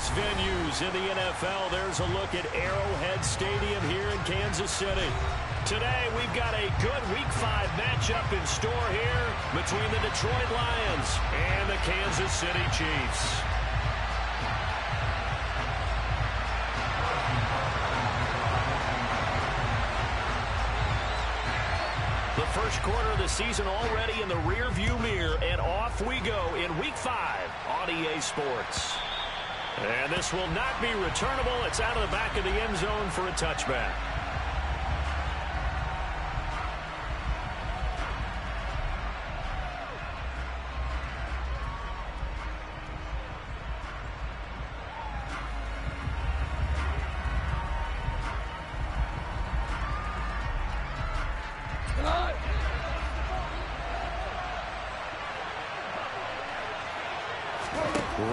biggest venues in the NFL. There's a look at Arrowhead Stadium here in Kansas City. Today, we've got a good Week 5 matchup in store here between the Detroit Lions and the Kansas City Chiefs. The first quarter of the season already in the rear-view mirror, and off we go in Week 5 on EA Sports. And this will not be returnable. It's out of the back of the end zone for a touchback.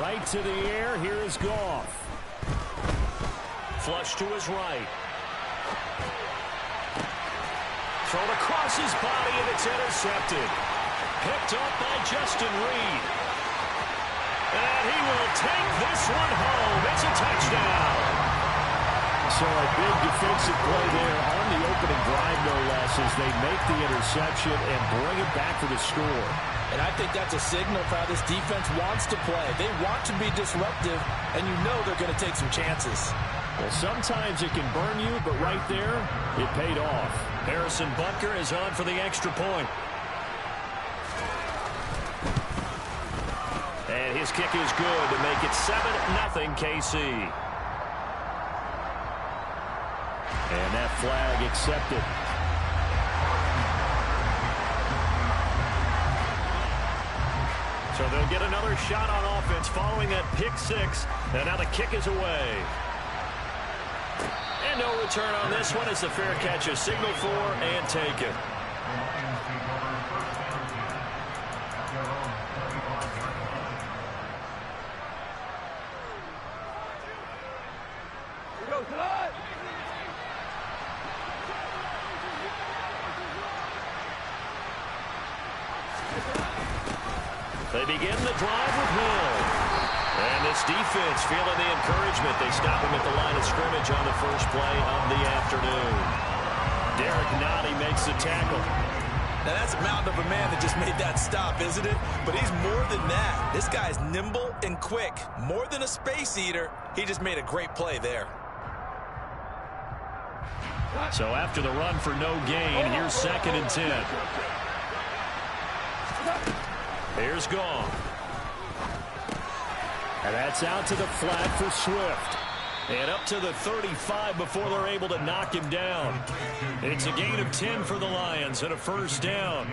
Right to the air. Here is Goff. Flush to his right. Thrown across his body, and it's intercepted. Picked up by Justin Reed. And he will take this one home. It's a touchdown. So a big defensive play there on the opening drive, no less, as they make the interception and bring it back for the score. And I think that's a signal for how this defense wants to play. They want to be disruptive, and you know they're going to take some chances. Well, sometimes it can burn you, but right there, it paid off. Harrison Butker is on for the extra point. And his kick is good to make it 7-0 KC. And that flag accepted. So they'll get another shot on offense following that pick six. And now the kick is away. And no return on this one as the fair catch is signaled for and taken. They begin the drive with Hill. And this defense feeling the encouragement. They stop him at the line of scrimmage on the first play of the afternoon. Derek Nottie makes the tackle. Now that's a mountain of a man that just made that stop, isn't it? But he's more than that. This guy's nimble and quick. More than a space eater. He just made a great play there. So after the run for no gain, here's 2nd and 10. Here's Goff. And that's out to the flat for Swift. And up to the 35 before they're able to knock him down. It's a gain of 10 for the Lions and a first down.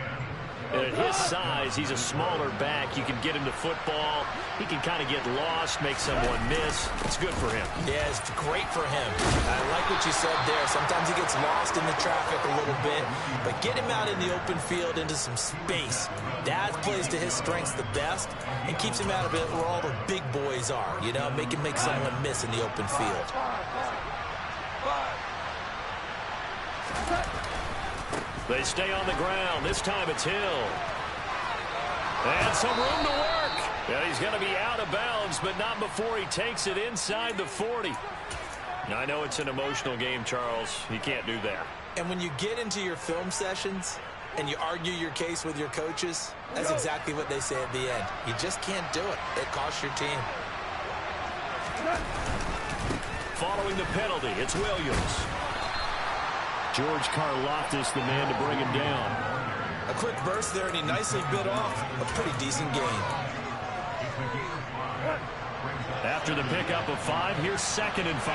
And at his size, he's a smaller back. You can get him to football. He can kind of get lost, make someone miss. It's good for him. Yeah, it's great for him. I like what you said there. Sometimes he gets lost in the traffic a little bit, but get him out in the open field into some space. Dad plays to his strengths the best and keeps him out of it where all the big boys are. You know, make him make someone miss in the open field. They stay on the ground. This time it's Hill. And some room to work. And he's going to be out of bounds, but not before he takes it inside the 40. Now, I know it's an emotional game, Charles. You can't do that. And when you get into your film sessions and you argue your case with your coaches, that's exactly what they say at the end. You just can't do it. It costs your team. Following the penalty, it's Williams. George Karlaftis, the man to bring him down. A quick burst there, and he nicely bit off a pretty decent gain. After the pickup of 5, here's 2nd and 5.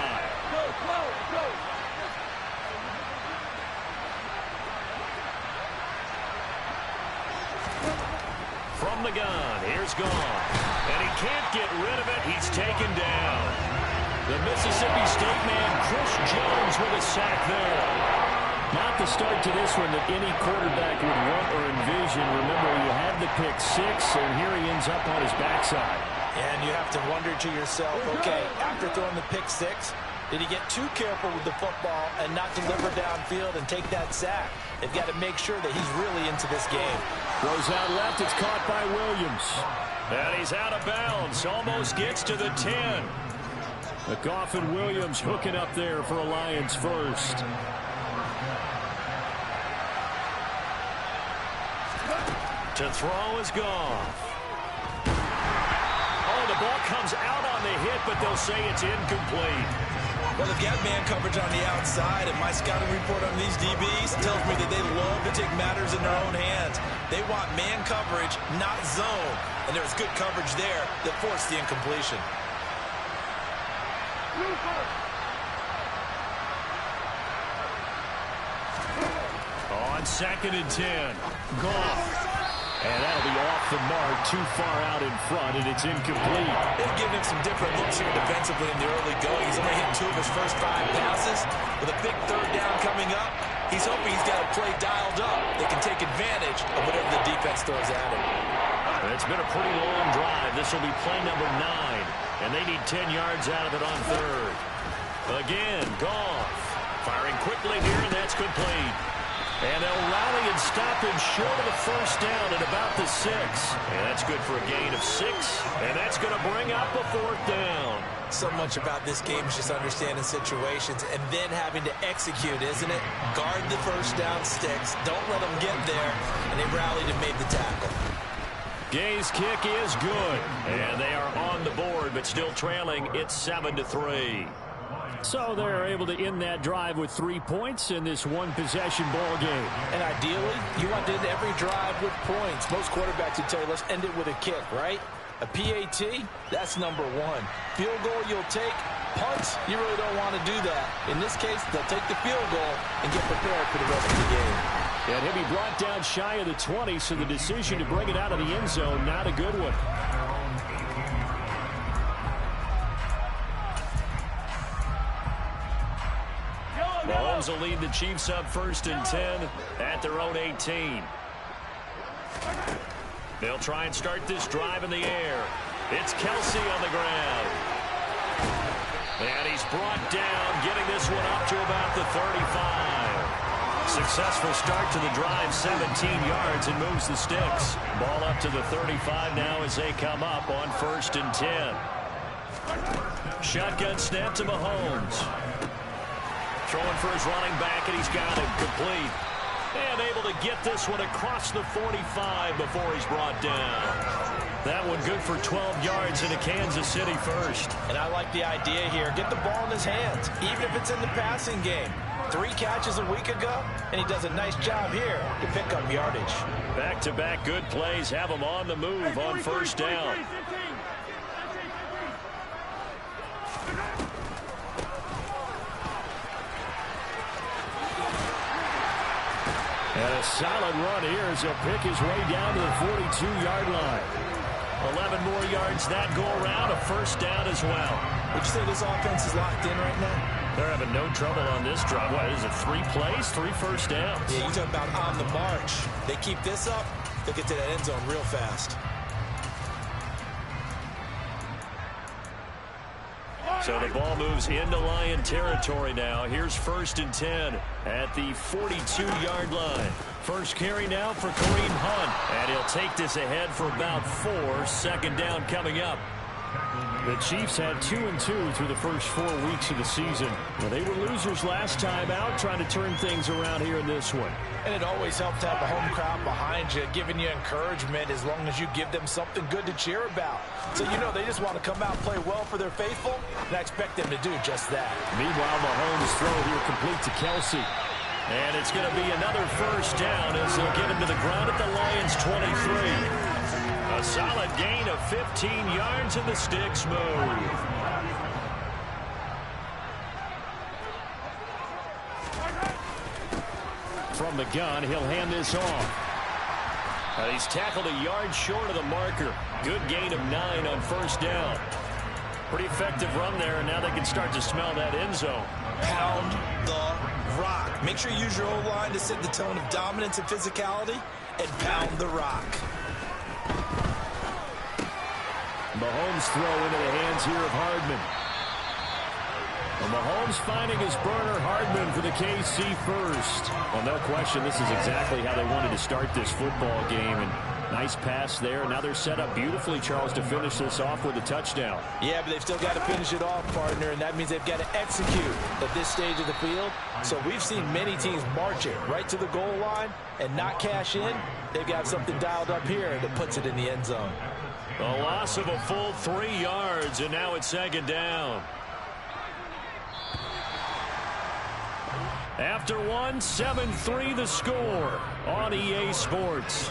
From the gun, here's Goff. And he can't get rid of it. He's taken down. The Mississippi State man, Chris Jones, with a sack there. Not the start to this one that any quarterback would want or envision. Remember, you had the pick 6, and here he ends up on his backside. And you have to wonder to yourself, okay, after throwing the pick 6, did he get too careful with the football and not deliver downfield and take that sack? They've got to make sure that he's really into this game. Goes out left. It's caught by Williams. And he's out of bounds. Almost gets to the 10. McGough and Williams hooking up there for a Lions first. To throw is Goff. Oh, the ball comes out on the hit, but they'll say it's incomplete. Well, they've got man coverage on the outside, and my scouting report on these DBs tells me that they love to take matters in their own hands. They want man coverage, not zone. And there was good coverage there that forced the incompletion. On 2nd and 10, Goff. And that'll be off the mark, too far out in front, and it's incomplete. They've given him some different looks here defensively in the early going. He's only hitting 2 of his first 5 passes. With a big 3rd down coming up, he's hoping he's got a play dialed up that can take advantage of whatever the defense throws at him. It's been a pretty long drive. This will be play number 9, and they need 10 yards out of it on 3rd. Again, Goff firing quickly here, and that's complete. And they'll rally and stop him short of the 1st down at about the 6. And that's good for a gain of 6. And that's going to bring up a 4th down. So much about this game is just understanding situations and then having to execute, isn't it? Guard the 1st down sticks. Don't let them get there. And they rallied and made the tackle. Gay's kick is good. And they are on the board, but still trailing. It's 7-3. So they're able to end that drive with 3 points in this one-possession ball game. And ideally, you want to end every drive with points. Most quarterbacks would tell you, let's end it with a kick, right? A PAT, that's number 1. Field goal you'll take. Punts, you really don't want to do that. In this case, they'll take the field goal and get prepared for the rest of the game. And he'll be brought down shy of the 20, so the decision to bring it out of the end zone, not a good one. Mahomes will lead the Chiefs up 1st and 10 at their own 18. They'll try and start this drive in the air. It's Kelsey on the ground. And he's brought down, getting this one up to about the 35. Successful start to the drive, 17 yards, and moves the sticks. Ball up to the 35 now as they come up on 1st and 10. Shotgun snap to Mahomes. Throwing for his running back, and he's got it complete. And able to get this one across the 45 before he's brought down. That one good for 12 yards into Kansas City 1st. And I like the idea here. Get the ball in his hands, even if it's in the passing game. 3 catches a week ago, and he does a nice job here to pick up yardage. Back-to-back good plays have him on the move on 1st down. And a solid run here as he'll pick his way down to the 42-yard line. 11 more yards that go around, a 1st down as well. Would you say this offense is locked in right now? They're having no trouble on this drive. What is it, 3 plays, 3 1st downs? Yeah, you talk about on the march. They keep this up, they'll get to that end zone real fast. So the ball moves into Lion territory now. Here's 1st and 10 at the 42-yard line. First carry now for Kareem Hunt. And he'll take this ahead for about 4. 2nd down coming up. The Chiefs had 2-2 through the first 4 weeks of the season. Well, they were losers last time out, trying to turn things around here in this one. And it always helps to have a home crowd behind you, giving you encouragement as long as you give them something good to cheer about. So you know they just want to come out and play well for their faithful, and I expect them to do just that. Meanwhile, Mahomes' throw here complete to Kelsey. And it's going to be another 1st down as they'll get him to the ground at the Lions' 23. A solid gain of 15 yards and the sticks move. From the gun, he'll hand this off. He's tackled a yard short of the marker. Good gain of 9 on 1st down. Pretty effective run there, and now they can start to smell that end zone. Pound the rock. Make sure you use your O-line to set the tone of dominance and physicality, and pound the rock. Mahomes throw into the hands here of Hardman. And Mahomes finding his burner, Hardman, for the KC first. Well, no question, this is exactly how they wanted to start this football game. And Nice pass there. Now they're set up beautifully, Charles, to finish this off with a touchdown. Yeah, but they've still got to finish it off, partner, and that means they've got to execute at this stage of the field. So we've seen many teams march it right to the goal line and not cash in. They've got something dialed up here that puts it in the end zone. A loss of a full 3 yards, and now it's second down. After one, 7-3 the score on EA Sports.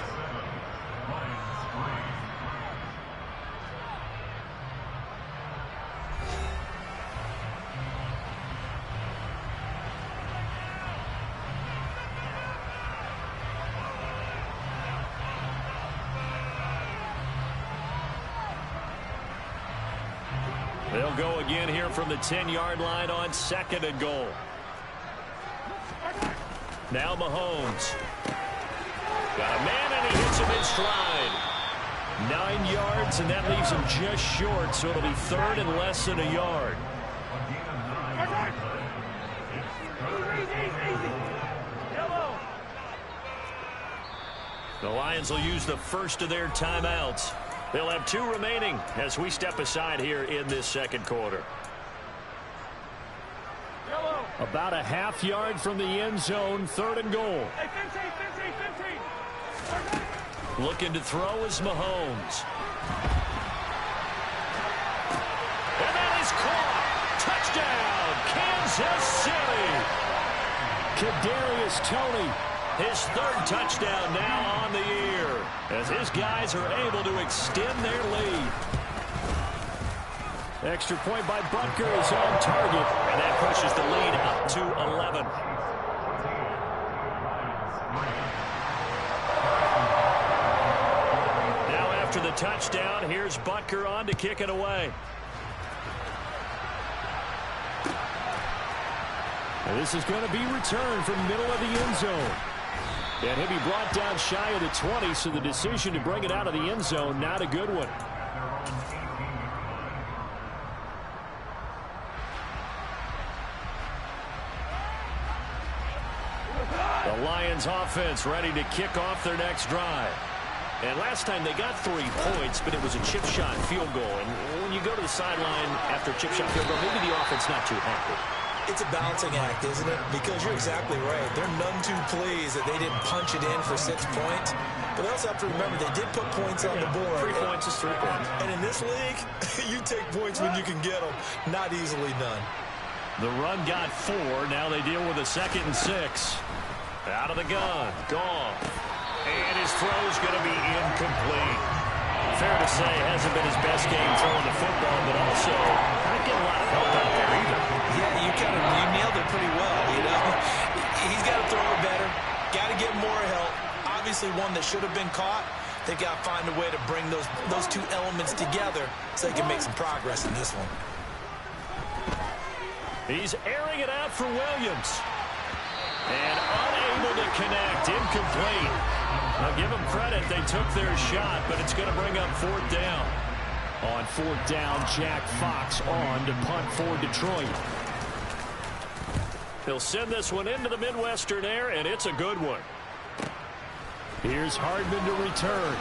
They'll go again here from the 10-yard line on 2nd and goal. Now Mahomes. Got a man, and he hits him in stride. 9 yards, and that leaves him just short, so it'll be 3rd and less than a yard. The Lions will use the first of their timeouts. They'll have 2 remaining as we step aside here in this second quarter. About a half yard from the end zone, 3rd and goal. Looking to throw is Mahomes. And that is caught. Touchdown, Kansas City. Kadarius Toney. His 3rd touchdown now on the year as his guys are able to extend their lead. Extra point by Butker is on target, and that pushes the lead up to 11. Now after the touchdown, here's Butker on to kick it away. And this is going to be returned from middle of the end zone. And he'll be brought down shy of the 20, so the decision to bring it out of the end zone, not a good one. The Lions offense ready to kick off their next drive. And last time they got 3 points, but it was a chip shot field goal. And when you go to the sideline after a chip shot field goal, maybe the offense not too happy. It's a balancing act, isn't it? Because you're exactly right. They're none too pleased that they didn't punch it in for 6 points. But they also have to remember they did put points on the board. 3 points is 3 points. And in this league, you take points when you can get them. Not easily done. The run got 4. Now they deal with a 2nd and 6. Out of the gun. Gone. And his throw's going to be incomplete. Fair to say, hasn't been his best game throwing the football, but also not getting a lot of help out there either. Yeah, you nailed it pretty well, you know. He's got to throw it better. Got to get more help. Obviously one that should have been caught. They've got to find a way to bring those 2 elements together so they can make some progress in this one. He's airing it out for Williams. And unable to connect. Incomplete. Now give them credit. They took their shot, but it's going to bring up 4th down. On 4th down, Jack Fox on to punt for Detroit. He'll send this one into the Midwestern air, and it's a good one. Here's Hardman to return.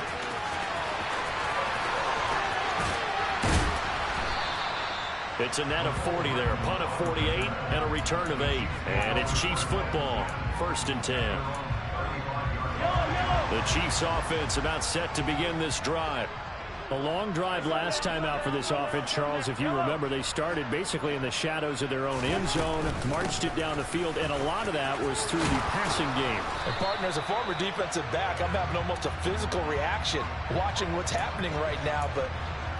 It's a net of 40 there. Punt of 48 and a return of 8. And it's Chiefs football. 1st and 10. The Chiefs offense about set to begin this drive. A long drive last time out for this offense, Charles. If you remember, they started basically in the shadows of their own end zone, marched it down the field, and a lot of that was through the passing game. And partner, as a former defensive back, I'm having almost a physical reaction watching what's happening right now, but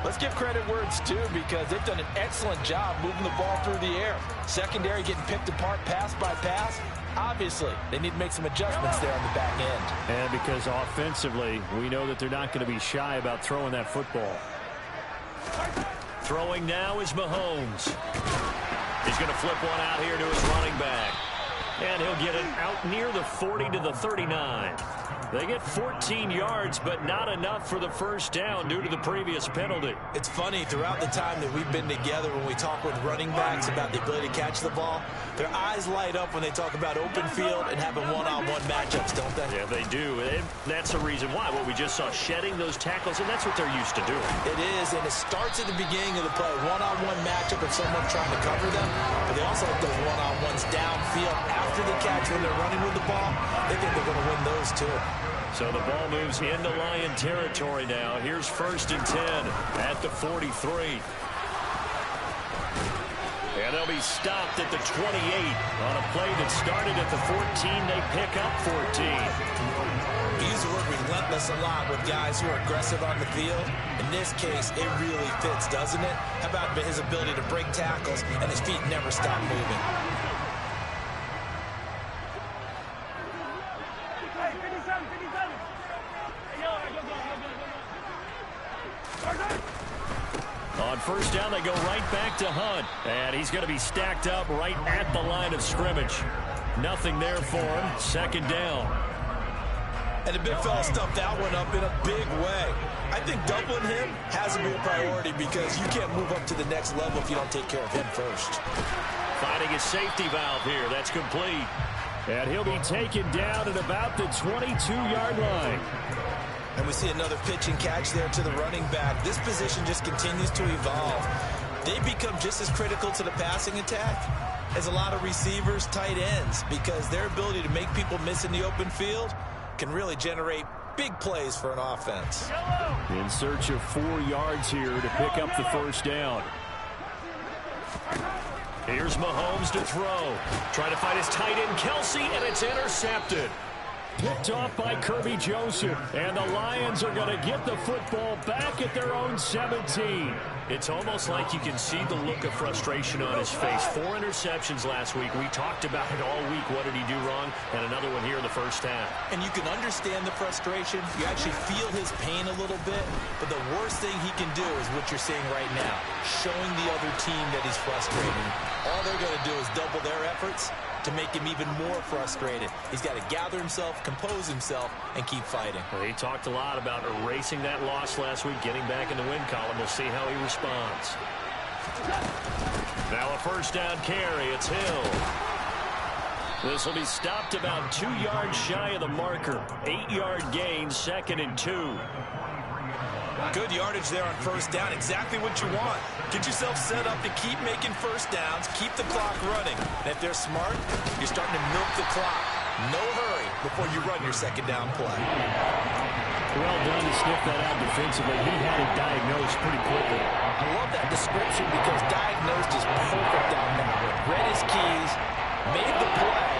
let's give credit where it's due because they've done an excellent job moving the ball through the air. Secondary getting picked apart pass by pass. Obviously, they need to make some adjustments there on the back end. And because offensively, we know that they're not going to be shy about throwing that football. Throwing now is Mahomes. He's going to flip one out here to his running back. And he'll get it out near the 40 to the 39. They get 14 yards, but not enough for the first down due to the previous penalty. It's funny, throughout the time that we've been together, when we talk with running backs about the ability to catch the ball, their eyes light up when they talk about open field and having one-on-one matchups, don't they? Yeah, they do. And that's the reason why. What we just saw, shedding those tackles, and that's what they're used to doing. It is, and it starts at the beginning of the play. One-on-one matchup if someone's trying to cover them, but they also have those one-on-ones downfield after the catch when they're running with the ball. They think they're going to win those too. So the ball moves into Lion territory now. Here's 1st and 10 at the 43. And they'll be stopped at the 28 on a play that started at the 14. They pick up 14. We use the word relentless a lot with guys who are aggressive on the field. In this case, it really fits, doesn't it? How about his ability to break tackles and his feet never stop moving? On 1st down, they go right back to Hunt. And he's going to be stacked up right at the line of scrimmage. Nothing there for him. 2nd down. And the big fella stuffed that one up in a big way. I think doubling him has to be a priority because you can't move up to the next level if you don't take care of him first. Finding his safety valve here. That's complete. And he'll be taken down at about the 22-yard line. And we see another pitch and catch there to the running back. This position just continues to evolve. They become just as critical to the passing attack as a lot of receivers, tight ends, because their ability to make people miss in the open field can really generate big plays for an offense. In search of 4 yards here to pick up the 1st down. Here's Mahomes to throw. Trying to find his tight end, Kelsey, and it's intercepted. Picked off by Kirby Joseph. And the Lions are going to get the football back at their own 17. It's almost like you can see the look of frustration on his face. 4 interceptions last week. We talked about it all week. What did he do wrong? And another one here in the 1st half. And you can understand the frustration. You actually feel his pain a little bit. But the worst thing he can do is what you're seeing right now. Showing the other team that he's frustrated. All they're going to do is double their efforts to make him even more frustrated. He's got to gather himself, compose himself, and keep fighting. Well, he talked a lot about erasing that loss last week, getting back in the win column. We'll see how he responds. Now a 1st down carry. It's Hill. This will be stopped about 2 yards shy of the marker. 8-yard gain, 2nd and 2. Good yardage there on 1st down. Exactly what you want. Get yourself set up to keep making 1st downs, keep the clock running. And if they're smart, you're starting to milk the clock. No hurry before you run your 2nd down play. Well done to sniff that out defensively. He had it diagnosed pretty quickly. I love that description because diagnosed is perfect on that one. Read his keys, made the play,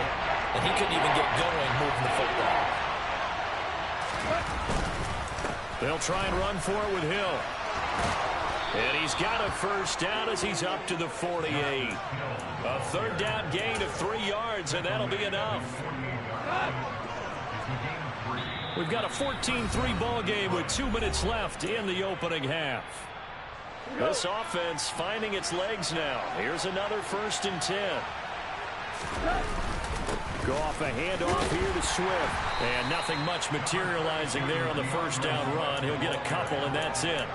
and he couldn't even get going moving the football. They'll try and run for it with Hill. And he's got a 1st down as he's up to the 48. A 3rd down gain of 3 yards, and that'll be enough. We've got a 14-3 ball game with 2 minutes left in the opening half. This offense finding its legs now. Here's another 1st and 10. Goff a handoff here to Swift. And nothing much materializing there on the 1st down run. He'll get a couple, and that's it.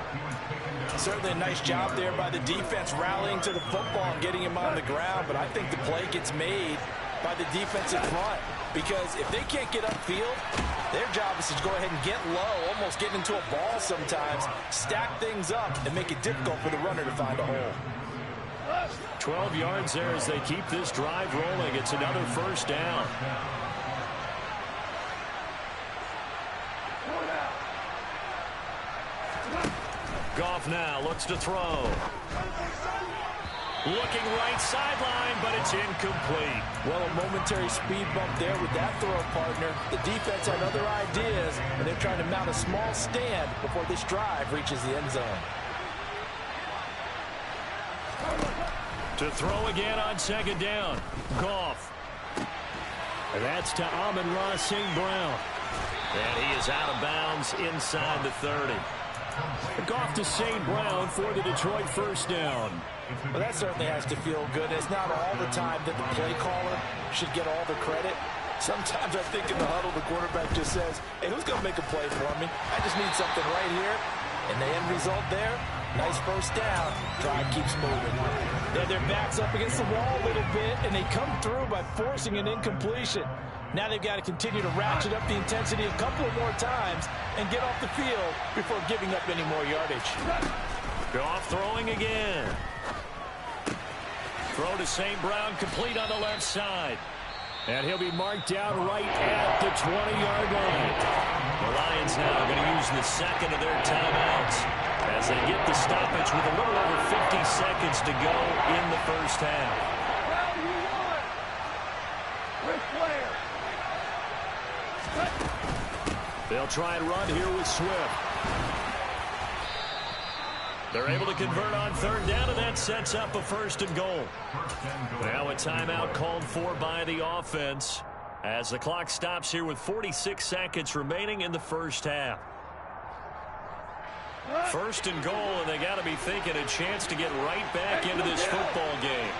Certainly a nice job there by the defense rallying to the football and getting him on the ground. But I think the play gets made by the defensive front. Because if they can't get upfield, their job is to go ahead and get low, almost get into a ball sometimes, stack things up, and make it difficult for the runner to find a hole. 12 yards there as they keep this drive rolling. It's another 1st down. Goff now looks to throw. Looking right sideline, but it's incomplete. Well, a momentary speed bump there with that throw, partner. The defense had other ideas, and they're trying to mount a small stand before this drive reaches the end zone. To throw again on 2nd down. Goff. And that's to Amon-Ra St. Brown. And he is out of bounds inside the 30. Goff to St. Brown for the Detroit 1st down. Well, that certainly has to feel good. It's not all the time that the play caller should get all the credit. Sometimes I think in the huddle, the quarterback just says, hey, who's going to make a play for me? I just need something right here. And the end result there, nice first down. Drive keeps moving. They had their backs up against the wall a little bit, and they come through by forcing an incompletion. Now they've got to continue to ratchet up the intensity a couple of more times and get off the field before giving up any more yardage. Goff throwing again. Throw to St. Brown, complete on the left side. And he'll be marked out right at the 20-yard line. The Lions now going to use the second of their timeouts as they get the stoppage with a little over 50 seconds to go in the first half. They'll try and run here with Swift. They're able to convert on third down, and that sets up a first and goal. Now a timeout called for by the offense as the clock stops here with 46 seconds remaining in the first half. First and goal, and they got to be thinking a chance to get right back into this football game.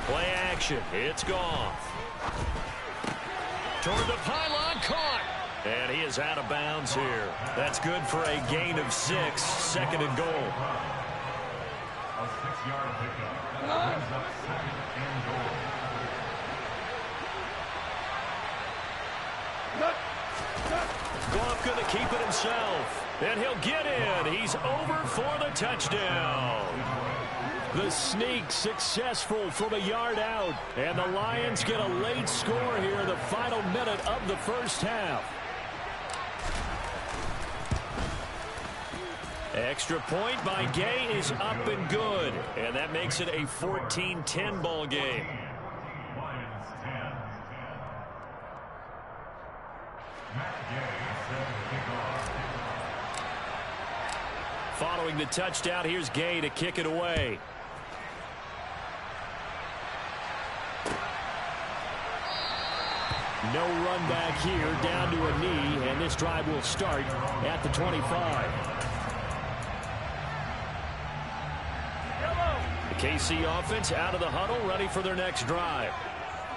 Play action. It's Goff. Toward the pylon, caught. And he is out of bounds here. That's good for a gain of 6, second and goal. A 6-yard pickup. Brings up second and goal. Goff going to keep it himself. And he'll get in. He's over for the touchdown. The sneak successful from a yard out. And the Lions get a late score here in the final minute of the first half. Extra point by Gay is up and good. And that makes it a 14-10 ball game. Lions 10. Matt Gay set to kick off. Following the touchdown, here's Gay to kick it away. No run back here, down to a knee, and this drive will start at the 25. The KC offense out of the huddle, ready for their next drive.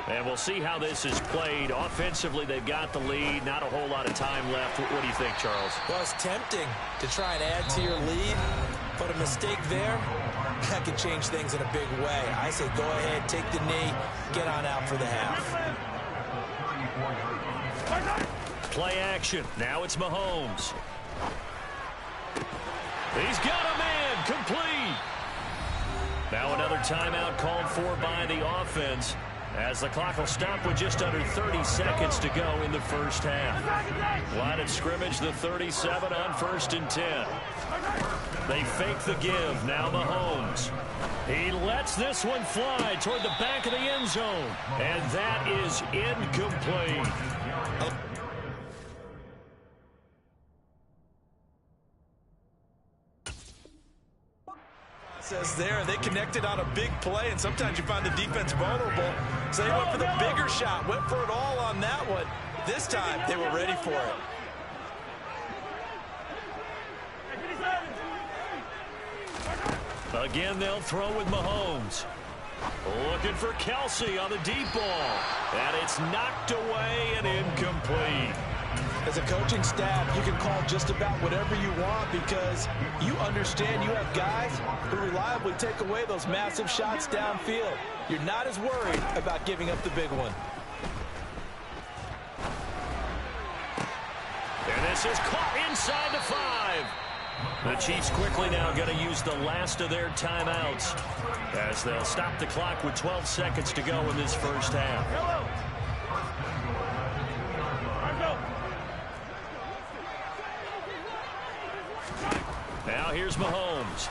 And we'll see how this is played. Offensively, they've got the lead. Not a whole lot of time left. What do you think, Charles? Well, it's tempting to try and add to your lead, but a mistake there, that could change things in a big way. I say go ahead, take the knee, get on out for the half. Play action. Now it's Mahomes. He's got a man complete. Now another timeout called for by the offense as the clock will stop with just under 30 seconds to go in the first half. Line of scrimmage, the 37 on 1st and 10. They fake the give. Now Mahomes. He lets this one fly toward the back of the end zone. And that is incomplete. Says there, they connected on a big play, and sometimes you find the defense vulnerable. So they went for the bigger shot, went for it all on that one. This time, they were ready for it. Again, they'll throw with Mahomes. Looking for Kelsey on the deep ball. And it's knocked away and incomplete. As a coaching staff, you can call just about whatever you want because you understand you have guys who reliably take away those massive shots downfield. You're not as worried about giving up the big one. And this is caught inside the 5. The Chiefs quickly now going to use the last of their timeouts as they'll stop the clock with 12 seconds to go in this first half. Now here's Mahomes.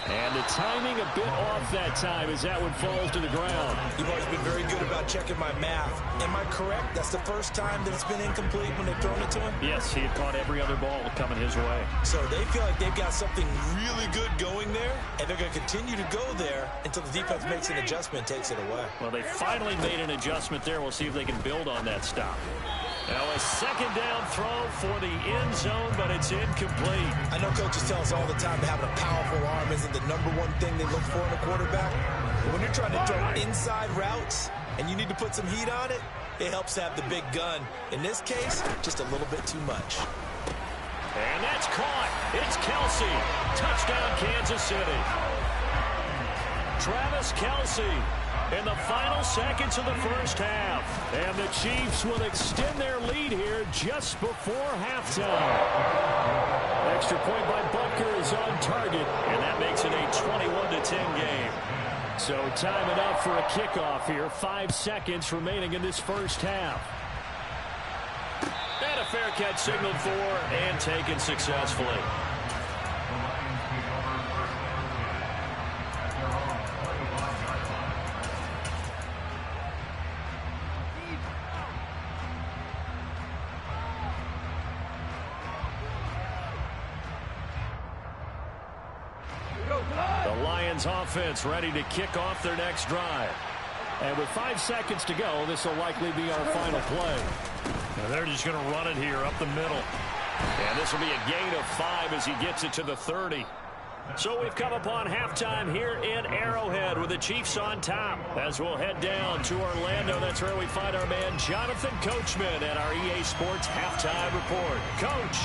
And the timing a bit off that time as that one falls to the ground. You've always been very good about checking my math. Am I correct? That's the first time that it's been incomplete when they've thrown it to him? Yes, he had caught every other ball coming his way. So they feel like they've got something really good going there, and they're going to continue to go there until the defense makes an adjustment and takes it away. Well, they finally made an adjustment there. We'll see if they can build on that stop. Now a second down throw for the end zone, but it's incomplete. I know coaches tell us all the time that having a powerful arm isn't the #1 thing they look for in a quarterback. But when you're trying to throw inside routes, and you need to put some heat on it, it helps have the big gun. In this case, just a little bit too much. And that's caught. It's Kelsey. Touchdown, Kansas City. Travis Kelsey in the final seconds of the first half. And the Chiefs will extend their lead here just before halftime. Extra point by Butker is on target, and that makes it a 21-10 game. So time enough for a kickoff here. 5 seconds remaining in this first half. And a fair catch signaled for and taken successfully. The Lions offense ready to kick off their next drive. And with 5 seconds to go, this will likely be our final play. And they're just going to run it here up the middle. And this will be a gain of 5 as he gets it to the 30. So we've come upon halftime here in Arrowhead with the Chiefs on top. As we'll head down to Orlando, that's where we find our man Jonathan Coachman at our EA Sports Halftime Report. Coach.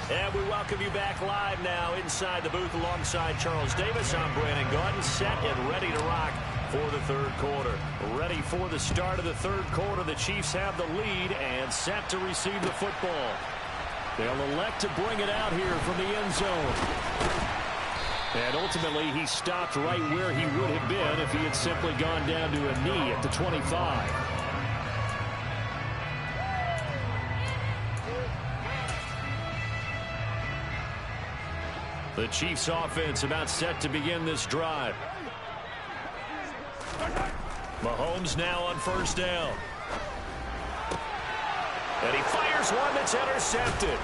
And we welcome you back live now inside the booth alongside Charles Davis. I'm Brandon Gaudin, set and ready to rock for the third quarter. Ready for the start of the third quarter. The Chiefs have the lead and set to receive the football. They'll elect to bring it out here from the end zone. And ultimately, he stopped right where he would have been if he had simply gone down to a knee at the 25. The Chiefs offense about set to begin this drive. Mahomes now on first down. And he fires one that's intercepted.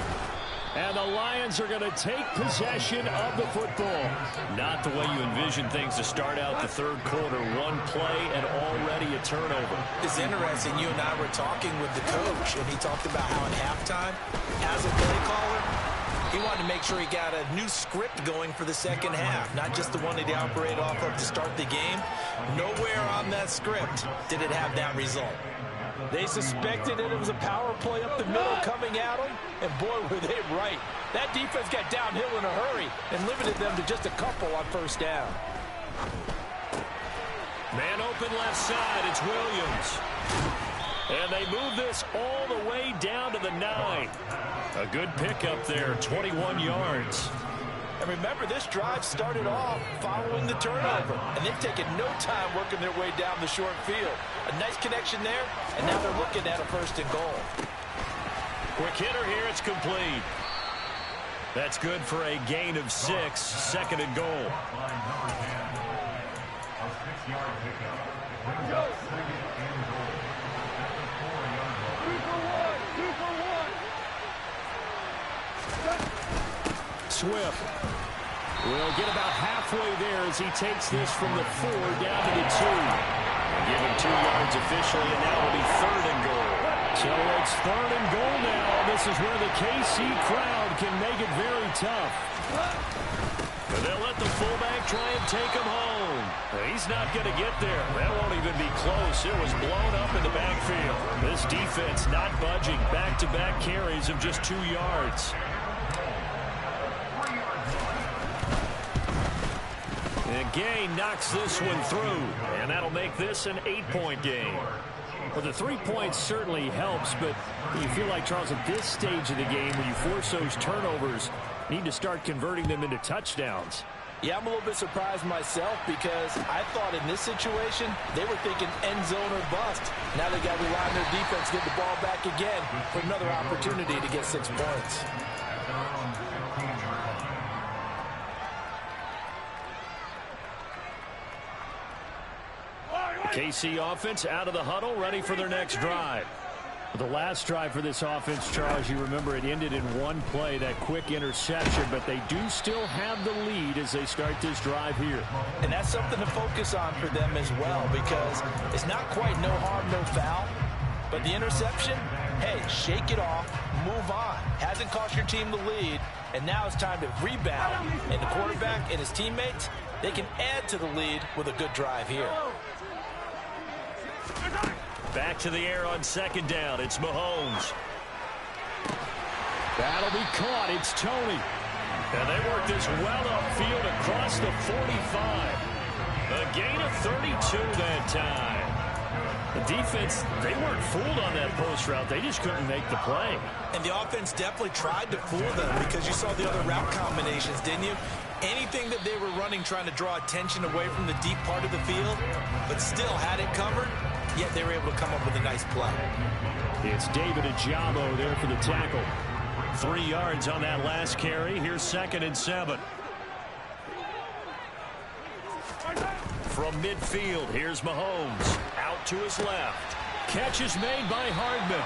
And the Lions are going to take possession of the football. Not the way you envision things to start out the third quarter. One play and already a turnover. It's interesting. You and I were talking with the coach, and he talked about how at halftime, as a play caller, he wanted to make sure he got a new script going for the second half, not just the one that he operated off of to start the game. Nowhere on that script did it have that result. They suspected it was a power play up the middle coming at them, and boy, were they right. That defense got downhill in a hurry and limited them to just a couple on first down. Man open left side, it's Williams. And they move this all the way down to the 9. A good pickup there, 21 yards. And remember, this drive started off following the turnover, and they've taken no time working their way down the short field. A nice connection there, and now they're looking at a first and goal. Quick hitter here, it's complete. That's good for a gain of 6, second and goal. A 6-yard pickup. Swift will get about halfway there as he takes this from the 4 down to the 2. Give him 2 yards officially, and now will be third and goal. So it's third and goal now. This is where the KC crowd can make it very tough. But they'll let the fullback try and take him home. He's not going to get there. That won't even be close. It was blown up in the backfield. This defense not budging. Back-to-back carries of just 2 yards. And Gay knocks this one through, and that'll make this an 8-point game. Well, the 3 points certainly helps, but you feel like, Charles, at this stage of the game, when you force those turnovers, you need to start converting them into touchdowns. Yeah, I'm a little bit surprised myself because I thought in this situation, they were thinking end zone or bust. Now they got to rely on their defense to get the ball back again for another opportunity to get 6 points. KC offense out of the huddle, ready for their next drive. The last drive for this offense, Charles, you remember it ended in one play, that quick interception, but they do still have the lead as they start this drive here. And that's something to focus on for them as well, because it's not quite no harm, no foul, but the interception, hey, shake it off, move on. Hasn't cost your team the lead, and now it's time to rebound. And the quarterback and his teammates, they can add to the lead with a good drive here. Back to the air on second down. It's Mahomes. That'll be caught. It's Tony. And they work this well upfield across the 45. A gain of 32 that time. The defense, they weren't fooled on that post route. They just couldn't make the play. And the offense definitely tried to fool them because you saw the other route combinations, didn't you? Anything that they were running trying to draw attention away from the deep part of the field, but still had it covered, yet they were able to come up with a nice play. It's David Ajabo there for the tackle. 3 yards on that last carry. Here's 2nd and 7. From midfield, here's Mahomes. Out to his left. Catch is made by Hardman.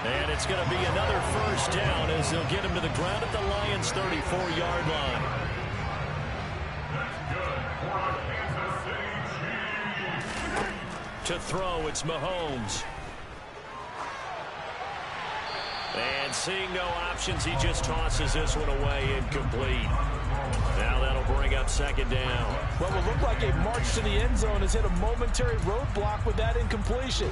And it's going to be another first down as they'll get him to the ground at the Lions' 34-yard line. To throw, it's Mahomes. And seeing no options, he just tosses this one away, incomplete. Now that'll bring up 2nd down. What will look like a march to the end zone has hit a momentary roadblock with that incompletion.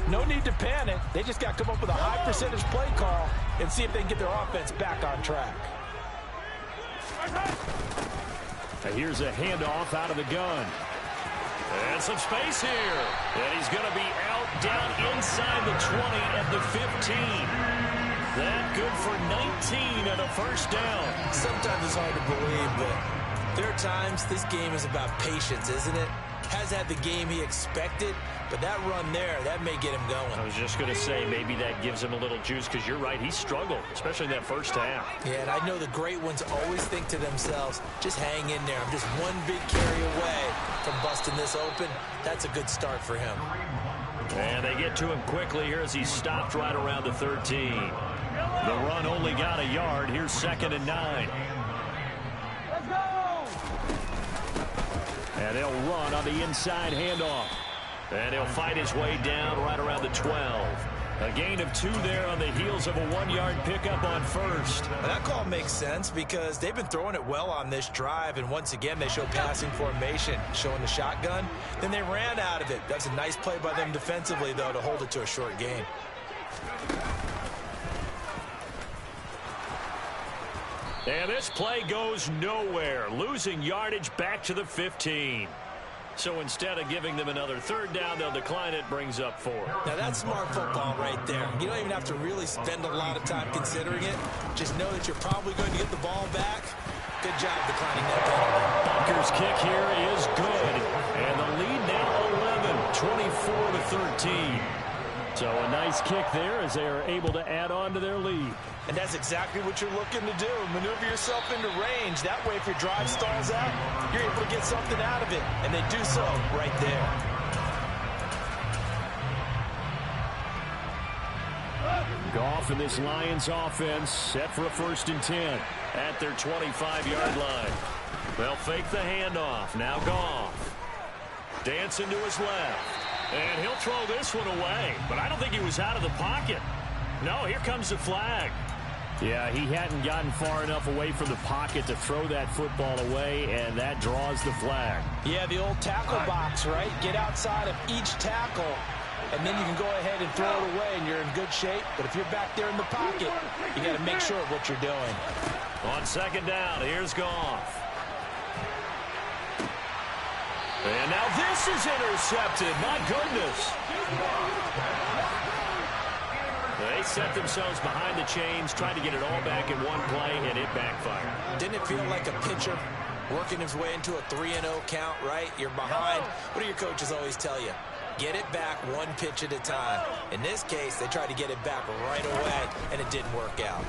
No need to panic. They just got to come up with a high percentage play call and see if they can get their offense back on track. And here's a handoff out of the gun. And some space here. And he's going to be out down inside the 20 at the 15. That good for 19 and a first down. Sometimes it's hard to believe, but there are times this game is about patience, isn't it? Has had the game he expected, but that run there, that may get him going. I was just going to say maybe that gives him a little juice because you're right, he struggled, especially in that first half. Yeah, and I know the great ones always think to themselves, just hang in there. I'm just one big carry away from busting this open. That's a good start for him. And they get to him quickly here as he's stopped right around the 13. The run only got a yard. Here's 2nd and 9. Let's go! And they'll run on the inside handoff. And he'll fight his way down right around the 12. A gain of 2 there on the heels of a 1-yard pickup on first. Well, that call makes sense because they've been throwing it well on this drive, and once again they show passing formation, showing the shotgun. Then they ran out of it. That's a nice play by them defensively, though, to hold it to a short gain. And this play goes nowhere, losing yardage back to the 15. So instead of giving them another 3rd down, they'll decline it, brings up 4. Now that's smart football right there. You don't even have to really spend a lot of time considering it. Just know that you're probably going to get the ball back. Good job declining that penalty. Bunker's kick here is good. And the lead now 11, 24-13. So a nice kick there as they are able to add on to their lead. And that's exactly what you're looking to do. Maneuver yourself into range. That way, if your drive stalls out, you're able to get something out of it. And they do so right there. Goff and this Lions offense set for a 1st and 10 at their 25-yard line. They'll fake the handoff. Now Goff. Dancing to his left. And he'll throw this one away. But I don't think he was out of the pocket. No, here comes the flag. Yeah, he hadn't gotten far enough away from the pocket to throw that football away, and that draws the flag. Yeah, the old tackle box, right? Get outside of each tackle, and then you can go ahead and throw it away, and you're in good shape. But if you're back there in the pocket, you got to make sure of what you're doing. On 2nd down, here's Goff. And now this is intercepted. My goodness. They set themselves behind the chains, trying to get it all back in one play, and it backfired. Didn't it feel like a pitcher working his way into a 3-0 count, right? You're behind. What do your coaches always tell you? Get it back one pitch at a time. In this case, they tried to get it back right away, and it didn't work out.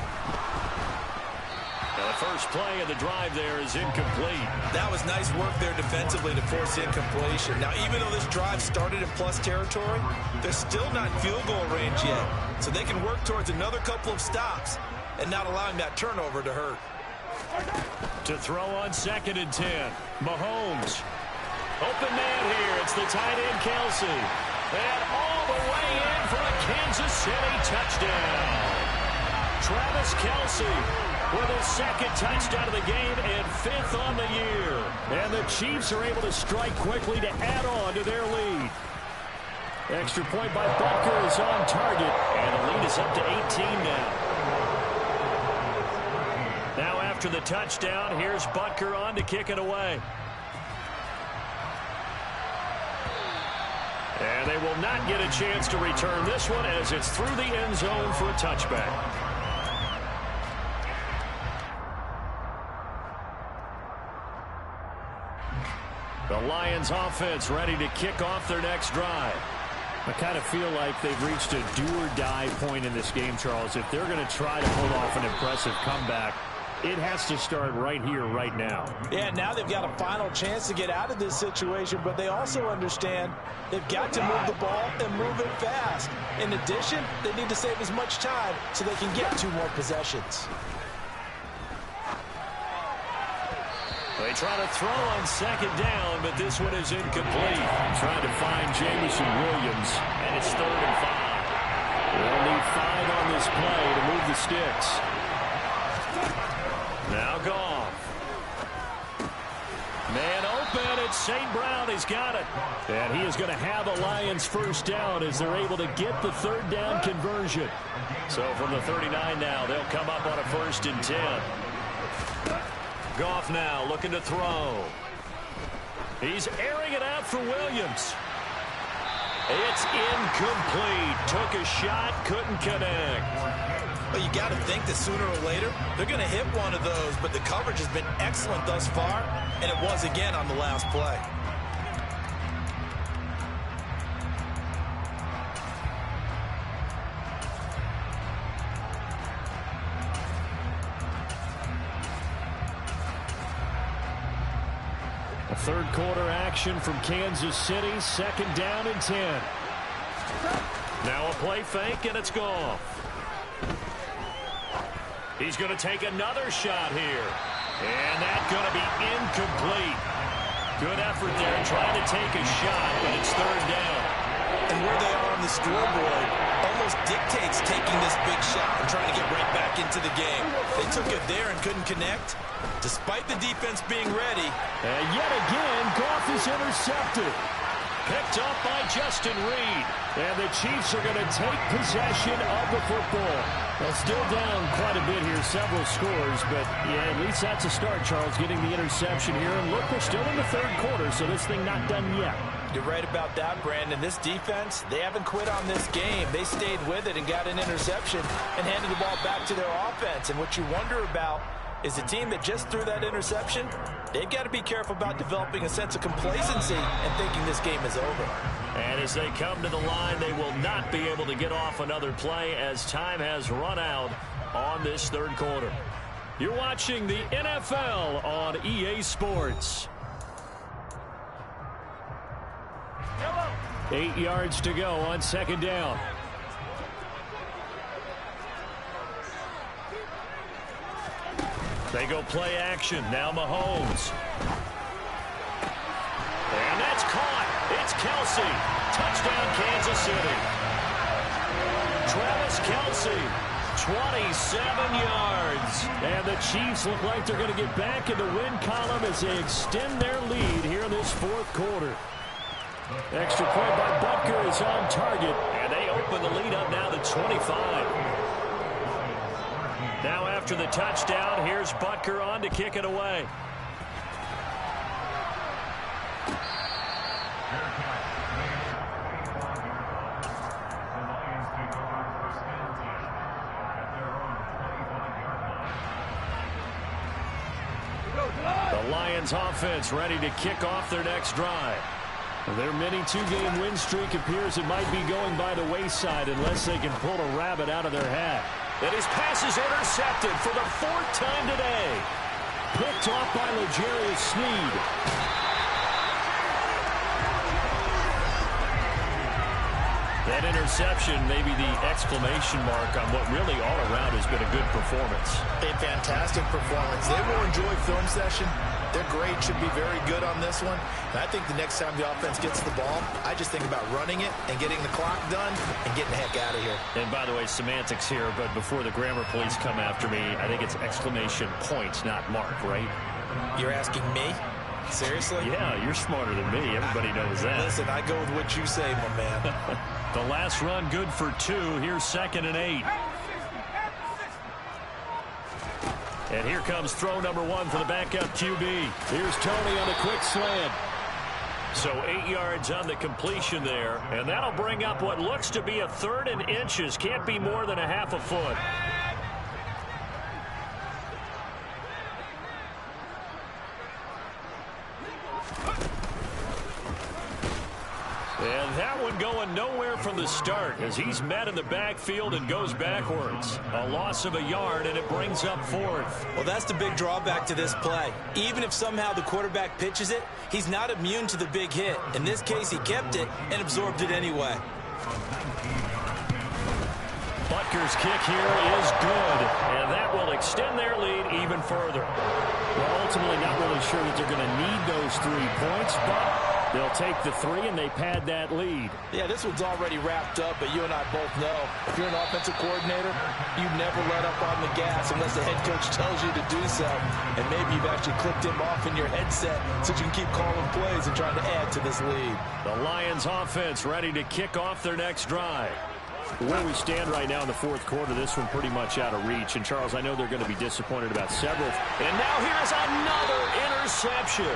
Now the first play of the drive there is incomplete. That was nice work there defensively to force incompletion. Now, even though this drive started in plus territory, they're still not in field goal range yet. So they can work towards another couple of stops and not allowing that turnover to hurt. To throw on 2nd and 10. Mahomes. Open man here. It's the tight end, Kelsey. And all the way in for a Kansas City touchdown. Travis Kelce with his second touchdown of the game and 5th on the year. And the Chiefs are able to strike quickly to add on to their lead. Extra point by Butker is on target, and the lead is up to 18 now. Now after the touchdown, here's Butker on to kick it away. And they will not get a chance to return this one as it's through the end zone for a touchback. The Lions offense ready to kick off their next drive. I kind of feel like they've reached a do-or-die point in this game, Charles. If they're going to try to pull off an impressive comeback, it has to start right here, right now. Yeah, now they've got a final chance to get out of this situation, but they also understand they've got to move the ball and move it fast. In addition, they need to save as much time so they can get 2 more possessions. They try to throw on second down, but this one is incomplete. Trying to find Jameson Williams, and it's 3rd and 5. They'll need 5 on this play to move the sticks. Now Goff. Man open, it's St. Brown. He's got it. And he is going to have a Lions first down as they're able to get the 3rd down conversion. So from the 39 now, they'll come up on a 1st and 10. Goff now looking to throw. He's airing it out for Williams. It's incomplete. Took a shot, couldn't connect. Well, you got to think that sooner or later they're going to hit one of those, but the coverage has been excellent thus far, and it was again on the last play. A 3rd quarter action from Kansas City. 2nd down and 10. Now a play fake, and it's Goff. He's going to take another shot here. And that's going to be incomplete. Good effort there trying to take a shot, but it's 3rd down. And where they are on the scoreboard almost dictates taking this big shot and trying to get right back into the game. They took it there and couldn't connect, despite the defense being ready. And yet again, Goff is intercepted. Picked up by Justin Reed. And the Chiefs are going to take possession of the football. Well, still down quite a bit here, several scores, but yeah, at least that's a start, Charles, getting the interception here. And look, we're still in the 3rd quarter, so this thing not done yet. You're right about that, Brandon. This defense, they haven't quit on this game. They stayed with it and got an interception and handed the ball back to their offense. And what you wonder about is a team that just threw that interception, they've got to be careful about developing a sense of complacency and thinking this game is over. And as they come to the line, they will not be able to get off another play as time has run out on this 3rd quarter. You're watching the NFL on EA Sports. 8 yards to go on 2nd down. They go play action. Now Mahomes. And that's caught. It's Kelce. Touchdown, Kansas City. Travis Kelce, 27 yards. And the Chiefs look like they're going to get back in the win column as they extend their lead here in this 4th quarter. Extra point by Butker is on target, and they open the lead up now to 25. Now after the touchdown, here's Butker on to kick it away. The Lions offense ready to kick off their next drive. Their mini 2-game win streak appears it might be going by the wayside unless they can pull a rabbit out of their hat. And his pass is intercepted for the 4th time today. Picked off by L'Jarius Sneed. That interception may be the exclamation mark on what really all around has been a good performance. A fantastic performance. They will enjoy film session. Their grade should be very good on this one. And I think the next time the offense gets the ball, I just think about running it and getting the clock done and getting the heck out of here. And by the way, semantics here, but before the grammar police come after me, I think it's exclamation point, not mark, right? You're asking me? Seriously? Yeah, you're smarter than me. Everybody knows that. Listen, I go with what you say, my man. The last run good for 2. Here's 2nd and 8. And here comes throw number 1 for the backup QB. Here's Tony on the quick slant. So 8 yards on the completion there. And that'll bring up what looks to be a 3rd and inches. Can't be more than a half a foot. And that one going nowhere from the start as he's met in the backfield and goes backwards. A loss of a yard, and it brings up 4th. Well, that's the big drawback to this play. Even if somehow the quarterback pitches it, he's not immune to the big hit. In this case, he kept it and absorbed it anyway. Butker's kick here is good, and that will extend their lead even further. Well, ultimately not really sure that they're going to need those 3 points, but they'll take the 3 and they pad that lead. Yeah, this one's already wrapped up, but you and I both know if you're an offensive coordinator, you never let up on the gas unless the head coach tells you to do so. And maybe you've actually clicked him off in your headset so you can keep calling plays and trying to add to this lead. The Lions offense ready to kick off their next drive. Where we stand right now in the 4th quarter, this one pretty much out of reach. And, Charles, I know they're going to be disappointed about several. And now here's another interception.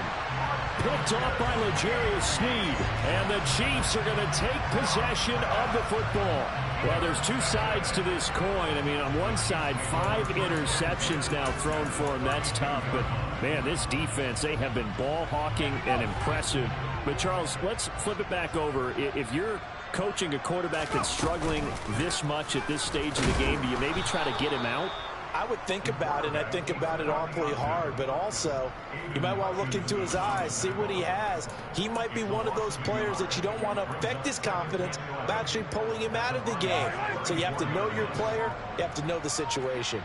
Picked off by L'Jarius Sneed. And the Chiefs are going to take possession of the football. Well, there's 2 sides to this coin. I mean, on one side, 5 interceptions now thrown for him. That's tough. But, man, this defense, they have been ball hawking and impressive. But, Charles, let's flip it back over. If you're coaching a quarterback that's struggling this much at this stage of the game, do you maybe try to get him out? I would think about it, and I think about it awfully hard, but also you might want to look into his eyes, see what he has. He might be one of those players that you don't want to affect his confidence by actually pulling him out of the game. So you have to know your player, you have to know the situation.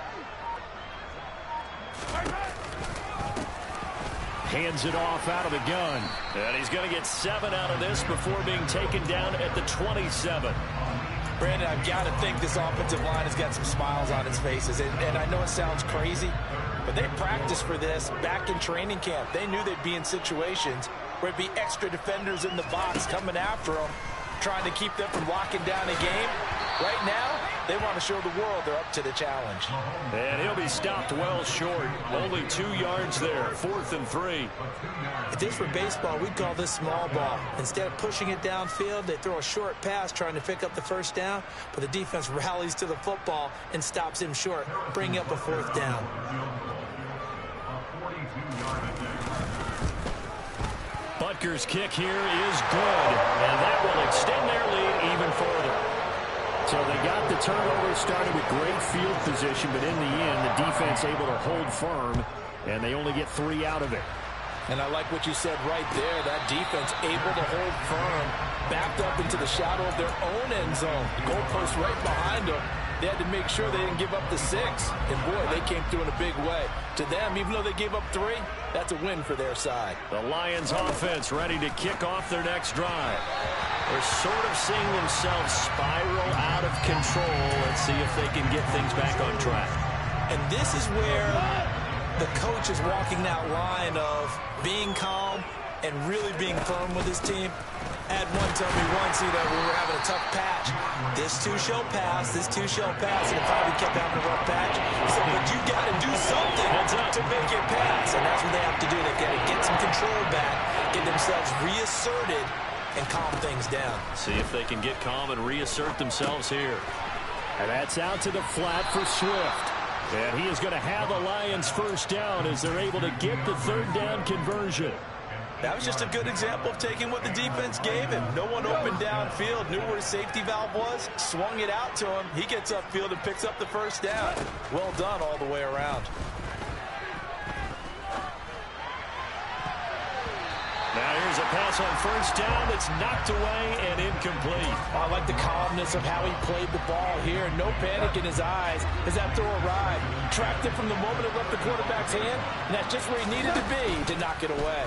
Hands it off out of the gun. And he's going to get 7 out of this before being taken down at the 27. Brandon, I've got to think this offensive line has got some smiles on its faces. And I know it sounds crazy, but they practiced for this back in training camp. They knew they'd be in situations where it'd be extra defenders in the box coming after them, trying to keep them from locking down a game. Right now, they want to show the world they're up to the challenge. And he'll be stopped well short. Only 2 yards there. 4th and 3. If this were baseball, we'd call this small ball. Instead of pushing it downfield, they throw a short pass trying to pick up the 1st down, but the defense rallies to the football and stops him short, bringing up a 4th down. Butker's kick here is good, and that will extend their lead even further. So they got the turnover started with great field position, but in the end, the defense able to hold firm, and they only get 3 out of it. And I like what you said right there. That defense able to hold firm, backed up into the shadow of their own end zone. The goalpost right behind them. They had to make sure they didn't give up the 6. And, boy, they came through in a big way. To them, even though they gave up 3, that's a win for their side. The Lions offense ready to kick off their next drive. They're sort of seeing themselves spiral out of control. Let's see if they can get things back on track. And this is where the coach is walking that line of being calm and really being firm with his team. I had one tell me once, we were having a tough patch. This too shall pass, this too shall pass. And if we kept having a rough patch, he said, but you got to do something to make it pass. And that's what they have to do. They've got to get some control back, get themselves reasserted, and calm things down. See if they can get calm and reassert themselves here. And that's out to the flat for Swift. And he is going to have the Lions 1st down as they're able to get the 3rd down conversion. That was just a good example of taking what the defense gave him. No one open downfield, knew where his safety valve was, swung it out to him. He gets upfield and picks up the 1st down. Well done all the way around. Now here's Here's a pass on first down that's knocked away and incomplete. I like the calmness of how he played the ball here. No panic in his eyes as that throw arrived. Tracked it from the moment it left the quarterback's hand, and that's just where he needed to be to knock it away.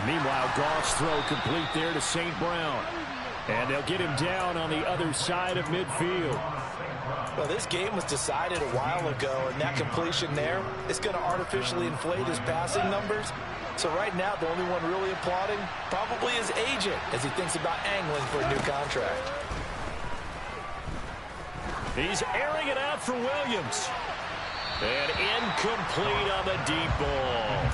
Meanwhile, Goff's throw complete there to St. Brown. And they'll get him down on the other side of midfield. Well, this game was decided a while ago, and that completion there is going to artificially inflate his passing numbers. So right now, the only one really applauding probably his agent as he thinks about angling for a new contract. He's airing it out for Williams. And incomplete on the deep ball.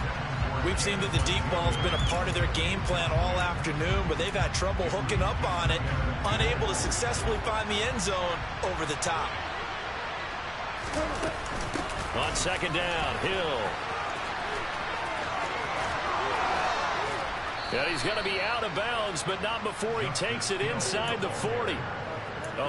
We've seen that the deep ball's been a part of their game plan all afternoon, but they've had trouble hooking up on it, unable to successfully find the end zone over the top. On second down, Hill. And he's going to be out of bounds, but not before he takes it inside the 40.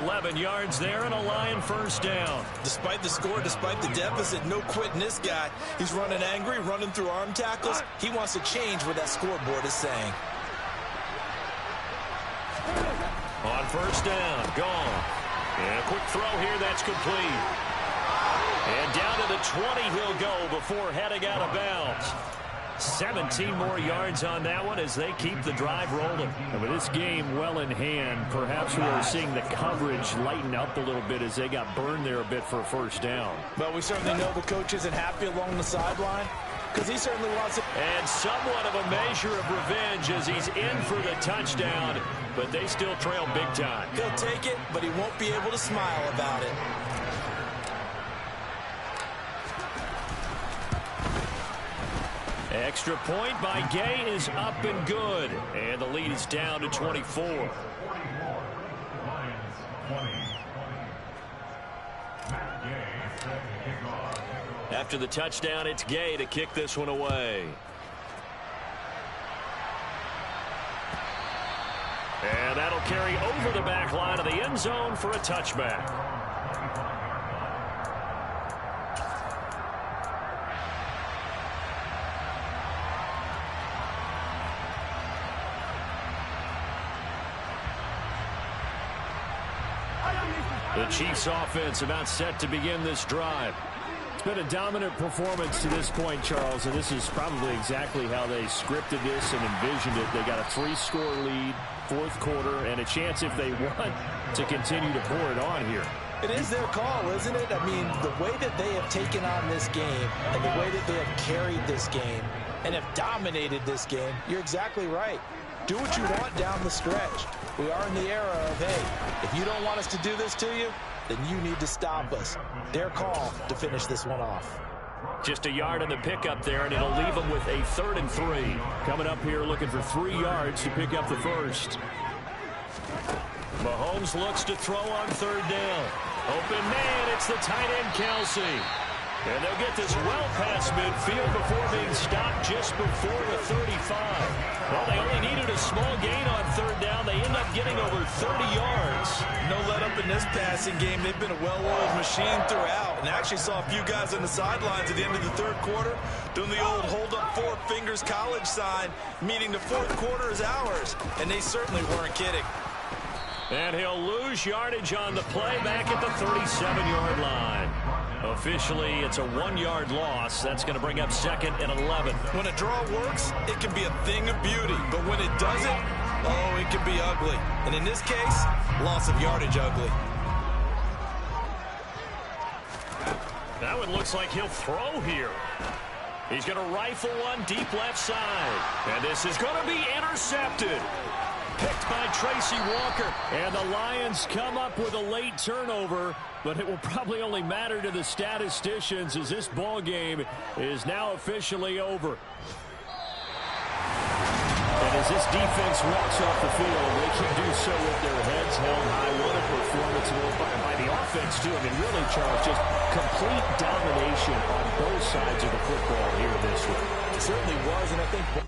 11 yards there and a Lion first down. Despite the score, despite the deficit, no quitting this guy. He's running angry, running through arm tackles. He wants to change what that scoreboard is saying. On first down, gone. And a quick throw here that's complete. And down to the 20 he'll go before heading out of bounds. 17 more yards on that one as they keep the drive rolling. And with this game well in hand, perhaps we are seeing the coverage lighten up a little bit as they got burned there a bit for a first down. But we certainly know the coach isn't happy along the sideline because he certainly wants it. And somewhat of a measure of revenge as he's in for the touchdown, but they still trail big time. He'll take it, but he won't be able to smile about it. Extra point by Gay is up and good. And the lead is down to 24. Lions 20. Matt Gay set to kick off. After the touchdown, it's Gay to kick this one away. And that'll carry over the back line of the end zone for a touchback. The Chiefs offense about set to begin this drive. It's been a dominant performance to this point, Charles, and this is probably exactly how they scripted this and envisioned it. They got a 3-score lead, fourth quarter, and a chance if they want to continue to pour it on here. It is their call, isn't it? I mean, the way that they have taken on this game and the way that they have carried this game and have dominated this game, you're exactly right. Do what you want down the stretch. We are in the era of, hey, if you don't want us to do this to you, then you need to stop us. Their call to finish this one off. Just a yard in the pickup there, and it'll leave them with a 3rd and 3. Coming up here looking for 3 yards to pick up the first. Mahomes looks to throw on 3rd down. Open man, it's the tight end Kelsey. And they'll get this well past midfield before being stopped just before the 35. Well, they only needed a small gain on 3rd down. They end up getting over 30 yards. No let up in this passing game. They've been a well-oiled machine throughout. And I actually saw a few guys on the sidelines at the end of the 3rd quarter doing the old hold up 4 fingers college sign, meaning the 4th quarter is ours. And they certainly weren't kidding. And he'll lose yardage on the play back at the 37-yard line. Officially, it's a 1-yard loss. That's going to bring up 2nd and 11. When a draw works, it can be a thing of beauty. But when it doesn't, oh, it can be ugly. And in this case, loss of yardage ugly. That one looks like he'll throw here. He's going to rifle one deep left side. And this is going to be intercepted. Picked by Tracy Walker. And the Lions come up with a late turnover, but it will probably only matter to the statisticians as this ball game is now officially over. And as this defense walks off the field, they can do so with their heads held high. What a performance by the offense, too. I mean, really, Charles, just complete domination on both sides of the football here this week. It certainly was, and I think